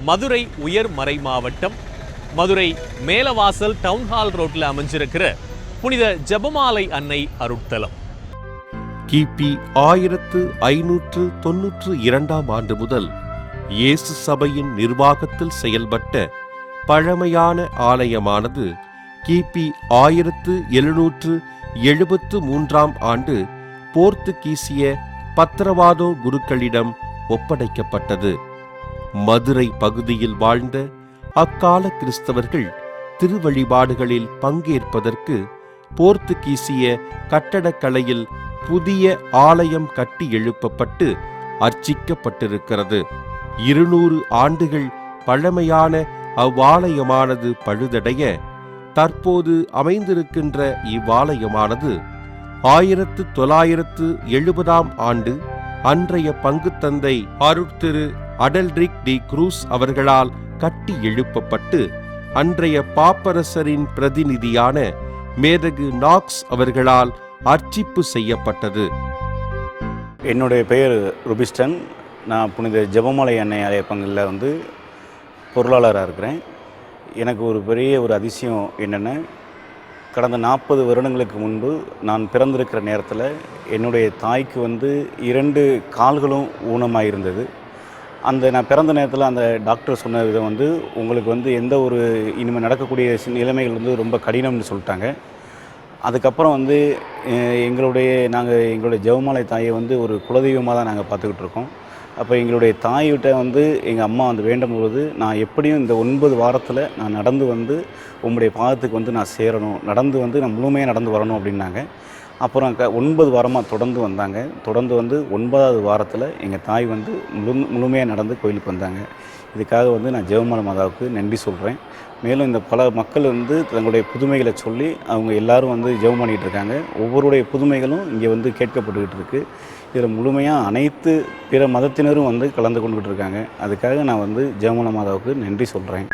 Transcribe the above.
மதுரை உயர்மறை மாவட்டம் மதுரை மேலவாசல் டவுன்ஹால் ரோட்ல அமைஞ்சிருக்கிற புனித ஜெபமாலை அன்னை அருட்தலம். கிபி 1592 ஆண்டு முதல் இயேசு சபையின் நிர்வாகத்தில் செயல்பட்ட பழமையான ஆலயமானது கிபி 1773 ஆண்டு போர்த்துகீசிய பத்திரவாதோ குருக்களிடம் ஒப்படைக்கப்பட்டது. மதுரை பகுதியில் வாழ்ந்த அக்கால கிறிஸ்தவர்கள் திருவழிபாடுகளில் பங்கேற்பதற்கு போர்த்துகீசிய கட்டடக்கலையில் புதிய ஆலயம் கட்டி எழுப்பப்பட்டு அர்ச்சிக்கப்பட்டிருக்கிறது. 200 ஆண்டுகள் பழமையான அவ்வாலயமானது பழுதடைய தற்போது அமைந்திருக்கின்ற இவ்வாலயமானது 1970 ஆண்டு அன்றைய பங்குத்தந்தை அருட்திரு அடல்ரிக் டி குரூஸ் அவர்களால் கட்டி எழுப்பப்பட்டு அன்றைய பாப்பரசரின் பிரதிநிதியான மேதகு நாக்ஸ் அவர்களால் அர்ச்சிப்பு செய்யப்பட்டது. என்னுடைய பெயர் ருபிஸ்டன். நான் புனித ஜெபமாலை அன்னை ஆலய பங்கில் பொருளாளராக இருக்கிறேன். எனக்கு ஒரு பெரிய அதிசயம் என்னென்னா, கடந்த 40 வருடங்களுக்கு முன்பு நான் பிறந்திருக்கிற நேரத்தில் என்னுடைய தாய்க்கு 2 கால்களும் ஊனமாக இருந்தது. நான் பிறந்த நேரத்தில் அந்த டாக்டர் சொன்ன விதம் உங்களுக்கு எந்த ஒரு இனிமேல் நடக்கக்கூடிய நிலைமைகள் ரொம்ப கடினம்னு சொல்லிட்டாங்க. அதுக்கப்புறம் எங்களுடைய ஜெபமாலை தாயை ஒரு குலதெய்வமாக தான் நாங்கள் பார்த்துக்கிட்டு இருக்கோம். அப்போ எங்களுடைய தாய்கிட்ட எங்கள் அம்மா வேண்டும் போது, நான் எப்படியும் இந்த 9 வாரத்தில் நான் நடந்து உங்களுடைய பாதத்துக்கு நான் சேரணும், நடந்து நான் முழுமையாக நடந்து வரணும் அப்படின்னாங்க. அப்புறம் 9 வாரமாக தொடர்ந்து வந்தாங்க. தொடர்ந்து 9வது வாரத்தில் எங்கள் தாய் முழுமையாக நடந்து கோயிலுக்கு வந்தாங்க. இதுக்காக நான் ஜெபமாலை மாதாவுக்கு நன்றி சொல்கிறேன். மேலும் இந்த பல மக்கள் தங்களுடைய புதுமைகளை சொல்லி அவங்க எல்லோரும் ஜெபம் பண்ணிகிட்டு இருக்காங்க. ஒவ்வொருடைய புதுமைகளும் இங்கே கேட்கப்பட்டுக்கிட்டு இருக்குது. இதில் முழுமையாக அனைத்து பிற மதத்தினரும் கலந்து கொண்டுகிட்டு இருக்காங்க. அதுக்காக நான் ஜெபமாலை மாதாவுக்கு நன்றி சொல்கிறேன்.